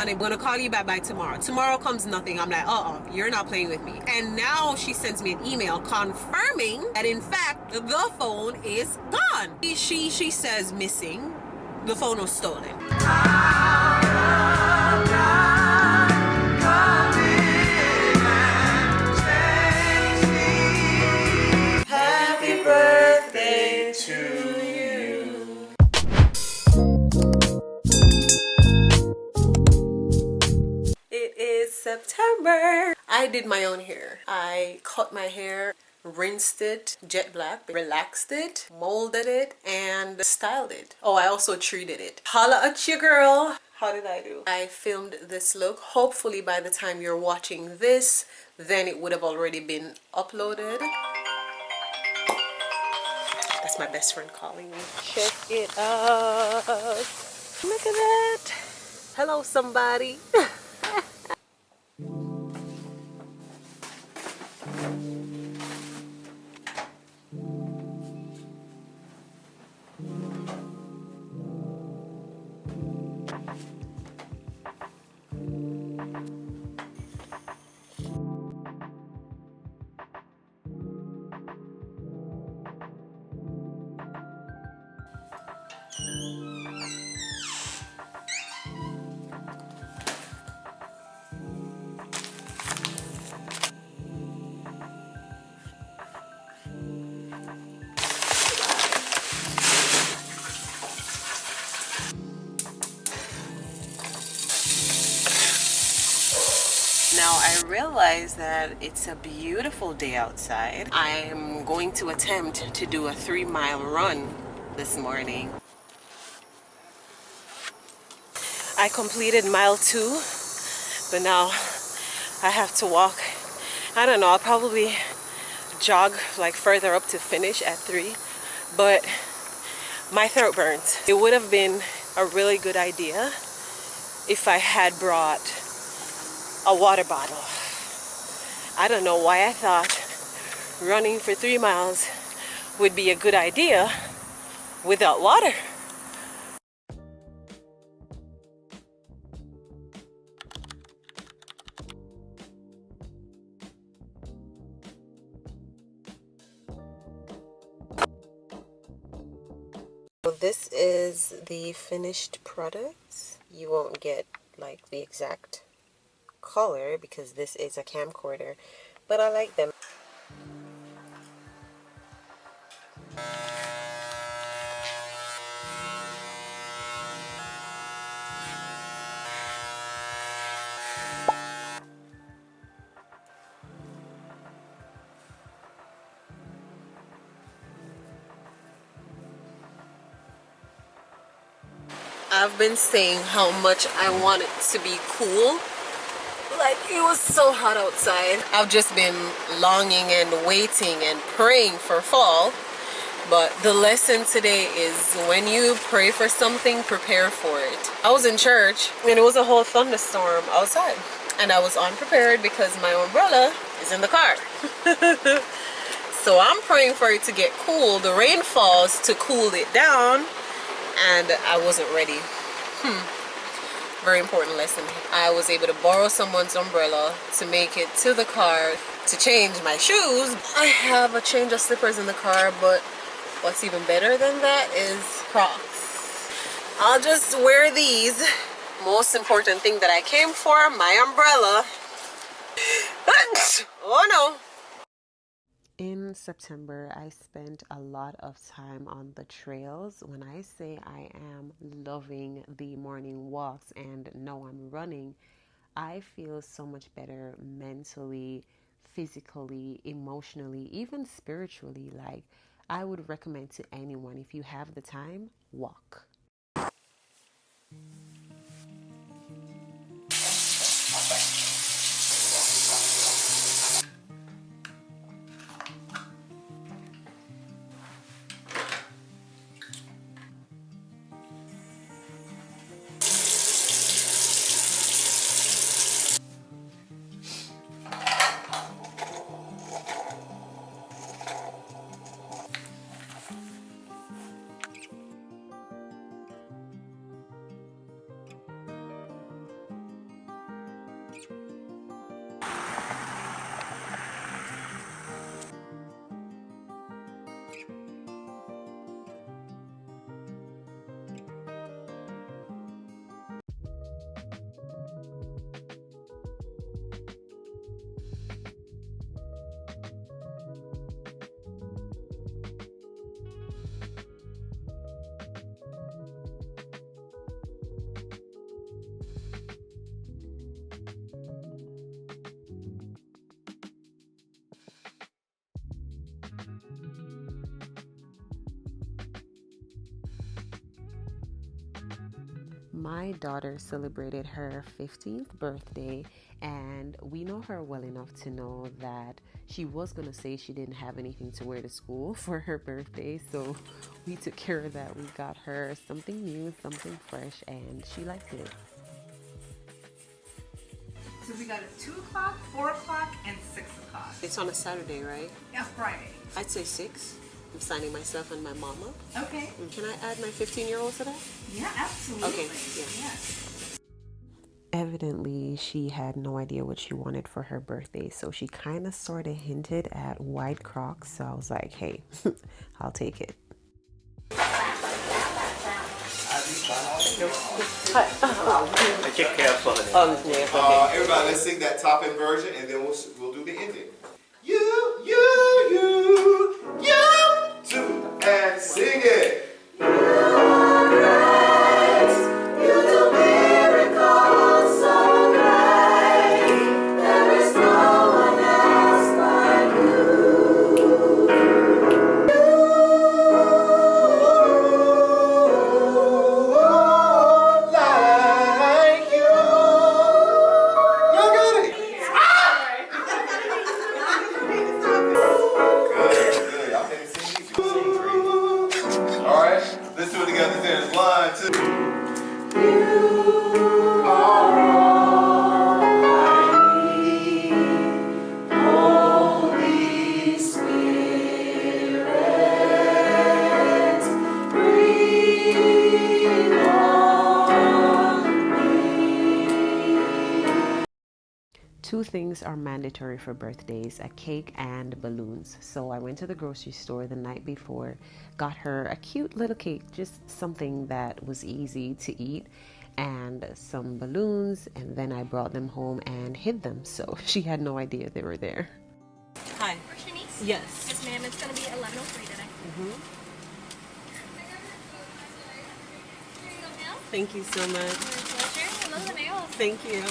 and I'm gonna call you back by tomorrow. Tomorrow comes nothing. I'm like, you're not playing with me. And now she sends me an email confirming that in fact the phone is gone. She says missing. The phone was stolen. Happy birthday to you. It is September. I did my own hair. I cut my hair, rinsed it jet black, relaxed it, molded it, and styled it. Oh, I also treated it. Holla at your girl. How did I do? I filmed this look. Hopefully by the time you're watching this, then it would have already been uploaded. That's my best friend calling me. Check it out. Look at that. Hello, somebody. Now I realize that it's a beautiful day outside. I'm going to attempt to do a 3-mile run this morning. I completed mile 2, but now I have to walk. I don't know, I'll probably jog like further up to finish at 3, but my throat burns. It would have been a really good idea if I had brought a water bottle. I don't know why I thought running for 3 miles would be a good idea without water. So this is the finished product. You won't get like the exact color because this is a camcorder, but I like them. I've been saying how much I want it to be cool. Like, it was so hot outside. I've just been longing and waiting and praying for fall. But the lesson today is when you pray for something, prepare for it. I was in church and it was a whole thunderstorm outside. And I was unprepared because my umbrella is in the car. So I'm praying for it to get cool. The rain falls to cool it down. And I wasn't ready. Very important lesson. I was able to borrow someone's umbrella to make it to the car to change my shoes. I have a change of slippers in the car, but what's even better than that is Crocs. I'll just wear these. Most important thing that I came for, my umbrella. Oh no. In September, I spent a lot of time on the trails. When I say I am loving the morning walks and no, I'm running, I feel so much better mentally, physically, emotionally, even spiritually. Like, I would recommend to anyone, if you have the time, walk. My daughter celebrated her 15th birthday, and we know her well enough to know that she was going to say she didn't have anything to wear to school for her birthday. So we took care of that. We got her something new, something fresh, and she liked it. So we got it 2 o'clock, 4 o'clock, and 6 o'clock. It's on a Saturday, right? Yeah, Friday. I'd say 6. I'm signing myself and my mama. Okay. Can I add my 15-year-old to that? Yeah, absolutely. Okay, yeah. Yes. Evidently, she had no idea what she wanted for her birthday, so she kind of sort of hinted at white Crocs. So I was like, hey, I'll take it. Take care for her. Everybody, let's sing that top-end version, and then we'll do the ending. You, two, and sing it. Two things are mandatory for birthdays: a cake and balloons. So I went to the grocery store the night before, got her a cute little cake, just something that was easy to eat, and some balloons, and then I brought them home and hid them, so she had no idea they were there. Hi. Shanice? Yes. Yes, ma'am. It's going to be 11:03 today. Here you go, Mel. Thank you so much. My pleasure. I love the nails. Thank you.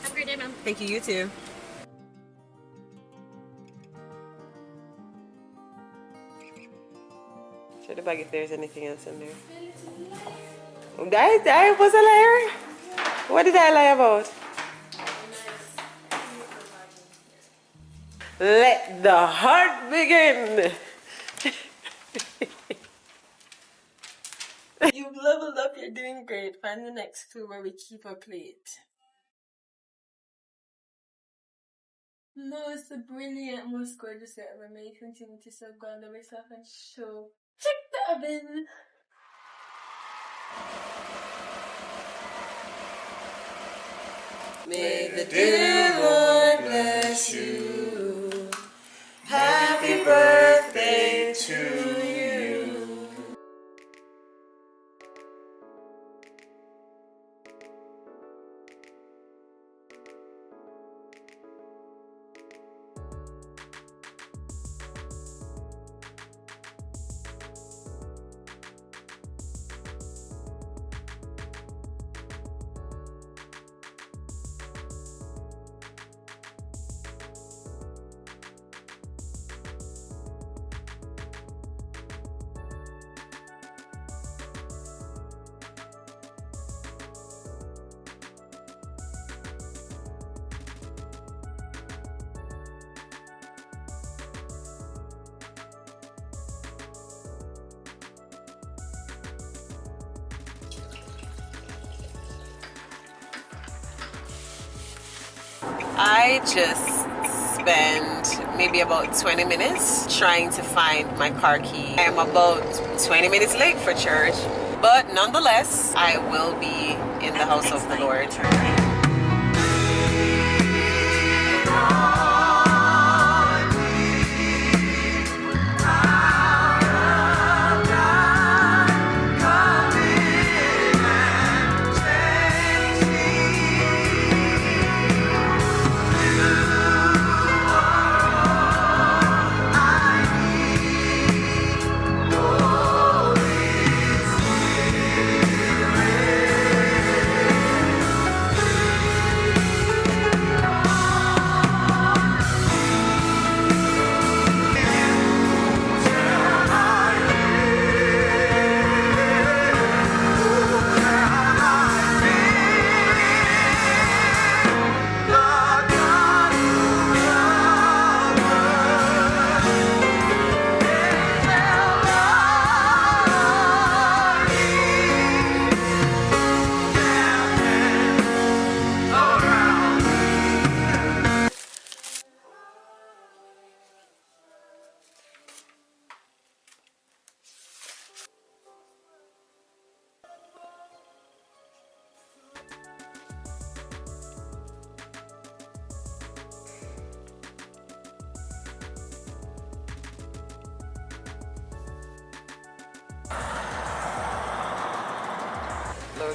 Have a great day, ma'am. Thank you, you too. Check the bag if there's anything else in there. I was a liar? What did I lie about? Let the heart begin. You've leveled up, you're doing great. Find the next clue where we keep our plate. No, it's the brilliant, most gorgeous set ever made. Continue to serve God, love yourself, and show. Check the oven! May the dear Lord bless you. Happy birthday to you. I just spent maybe about 20 minutes trying to find my car key. I am about 20 minutes late for church, but nonetheless, I will be in the house of the Lord.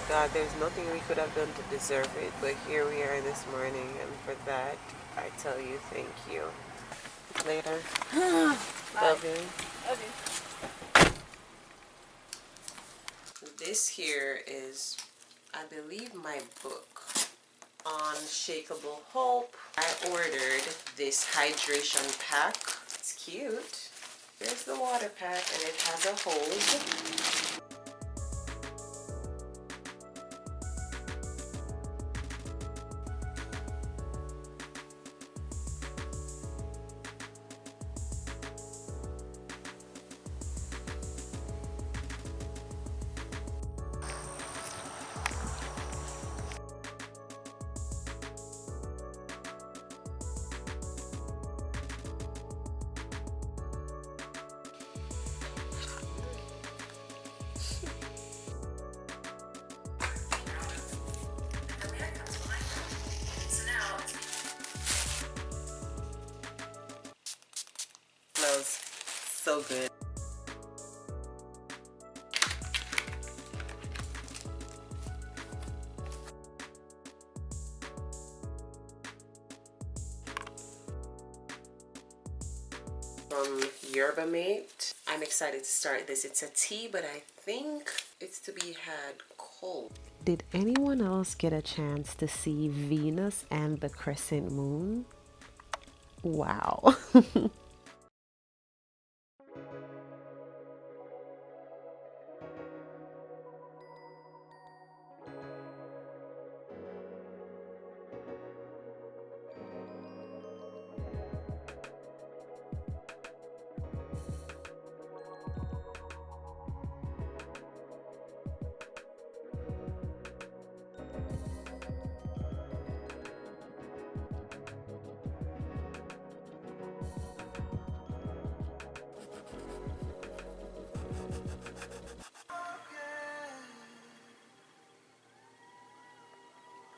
God, there's nothing we could have done to deserve it, but here we are this morning, and for that, I tell you thank you. Later. Love you. Okay. This here is, I believe, my book, Unshakable Hope. I ordered this hydration pack. It's cute. Here's the water pack, and it has a hose. Smells so good. From Yerba Mate. I'm excited to start this. It's a tea, but I think it's to be had cold. Did anyone else get a chance to see Venus and the crescent moon? Wow.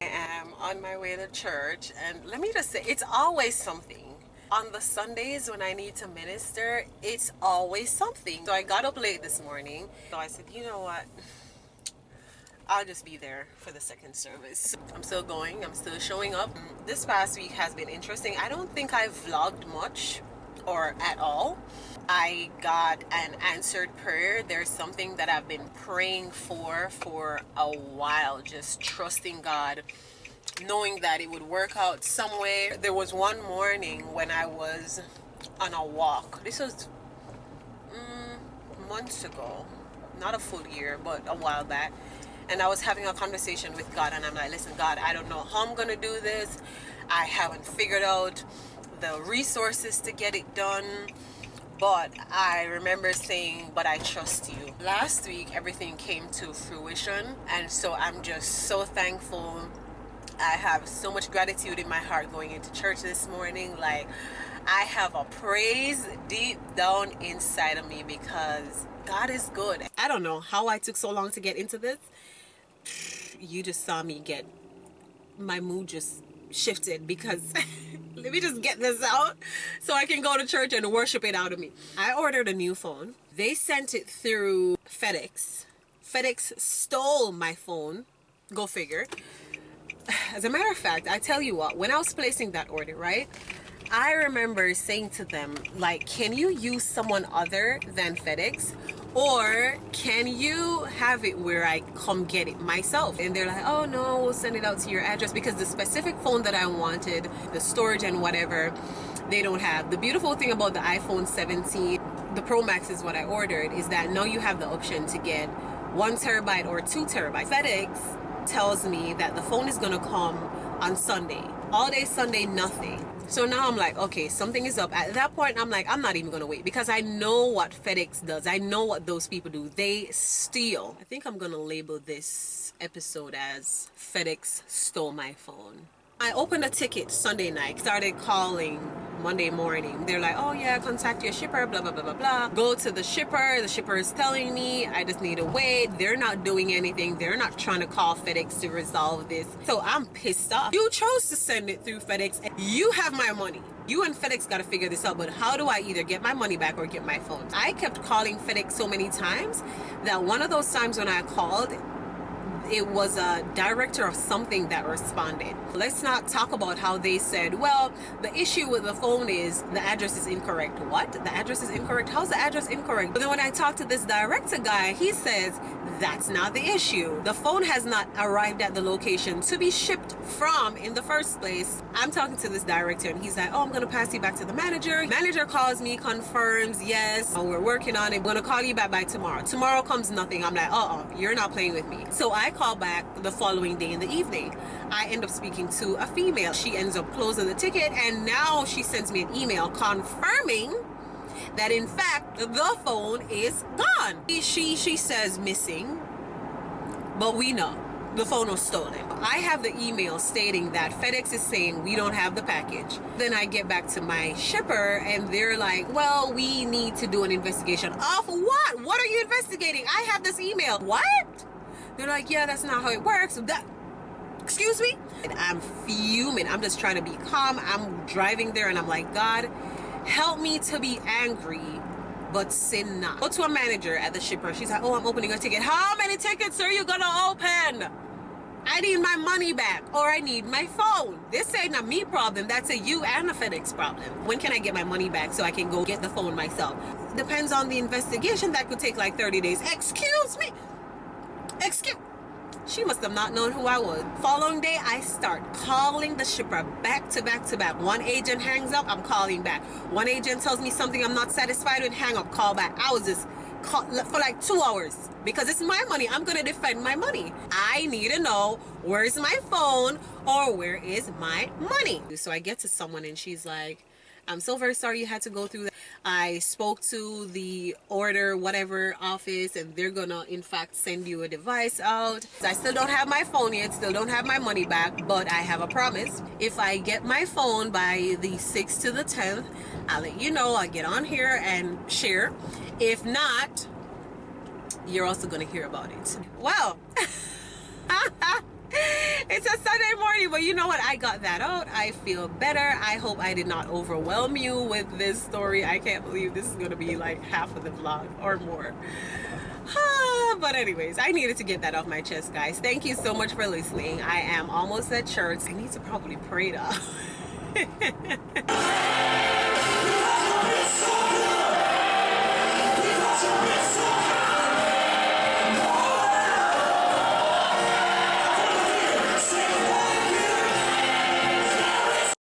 I am on my way to church, and let me just say, it's always something. On the Sundays when I need to minister, it's always something. So I got up late this morning. So I said, you know what? I'll just be there for the second service. I'm still going. I'm still showing up. This past week has been interesting. I don't think I've vlogged much or at all. I got an answered prayer. There's something that I've been praying for a while, just trusting God, knowing that it would work out some way. There was one morning when I was on a walk. This was months ago, not a full year, but a while back. And I was having a conversation with God, and I'm like, listen, God, I don't know how I'm gonna do this. I haven't figured out the resources to get it done. But I remember saying, but I trust you. Last week, everything came to fruition. And so I'm just so thankful. I have so much gratitude in my heart going into church this morning. Like, I have a praise deep down inside of me because God is good. I don't know how I took so long to get into this. You just saw me get, my mood just shifted because let me just get this out so I can go to church and worship it out of me. I ordered a new phone. They sent it through FedEx. FedEx stole my phone. Go figure. As a matter of fact, I tell you what, when I was placing that order, right, I remember saying to them, like, can you use someone other than FedEx? Or can you have it where I come get it myself? And they're like, oh no, we'll send it out to your address, because the specific phone that I wanted, the storage and whatever, they don't have. The beautiful thing about the iPhone 17, the Pro Max is what I ordered, is that now you have the option to get 1 terabyte or 2 terabytes. FedEx tells me that the phone is gonna come on Sunday. All day Sunday, nothing. So now I'm like, okay, something is up. At that point, I'm like, I'm not even gonna wait, because I know what FedEx does. I know what those people do. They steal. I think I'm gonna label this episode as FedEx stole my phone. I opened a ticket Sunday night, started calling Monday morning. They're like, oh yeah, contact your shipper, blah, blah, blah, blah, blah. Go to the shipper is telling me I just need to wait. They're not doing anything. They're not trying to call FedEx to resolve this. So I'm pissed off. You chose to send it through FedEx and you have my money. You and FedEx got to figure this out, but how do I either get my money back or get my phone? I kept calling FedEx so many times that one of those times when I called, it was a director of something that responded. Let's not talk about how they said, well, the issue with the phone is the address is incorrect. What? The address is incorrect? How's the address incorrect? But then when I talked to this director guy, he says that's not the issue. The phone has not arrived at the location to be shipped from in the first place. I'm talking to this director and he's like, oh, I'm going to pass you back to the manager. Manager calls me, confirms, yes, we're working on it. I'm going to call you back by tomorrow. Tomorrow comes nothing. I'm like, you're not playing with me. So I call back the following day in the evening. I end up speaking to a female. She ends up closing the ticket and now she sends me an email confirming that in fact the phone is gone. She says missing, but we know the phone was stolen. I have the email stating that FedEx is saying we don't have the package. Then I get back to my shipper and they're like, well, we need to do an investigation. Of what? What are you investigating? I have this email. What? They're like, yeah, that's not how it works. Excuse me? And I'm fuming. I'm just trying to be calm. I'm driving there and I'm like, God, help me to be angry, but sin not. Go to a manager at the shipper. She's like, oh, I'm opening a ticket. How many tickets are you gonna open? I need my money back or I need my phone. This ain't a me problem. That's a you and a FedEx problem. When can I get my money back so I can go get the phone myself? Depends on the investigation. That could take like 30 days. Excuse me. She must have not known who I was. Following day, I start calling the shipper back to back to back. One agent hangs up, I'm calling back. One agent tells me something I'm not satisfied with, hang up, call back. I was just for like 2 hours because it's my money. I'm gonna defend my money. I need to know where's my phone or where is my money. So I get to someone and she's like, I'm so very sorry you had to go through that. I spoke to the order whatever office and they're gonna in fact send you a device out. I still don't have my phone yet, still don't have my money back, but I have a promise. If I get my phone by the 6th to the 10th, I'll let you know. I'll get on here and share. If not, you're also gonna hear about it. Well, it's a Sunday morning, but you know what? I got that out. I feel better. I hope I did not overwhelm you with this story. I can't believe this is gonna be like half of the vlog or more. But anyways, I needed to get that off my chest, guys. Thank you so much for listening. I am almost at church. I need to probably pray though.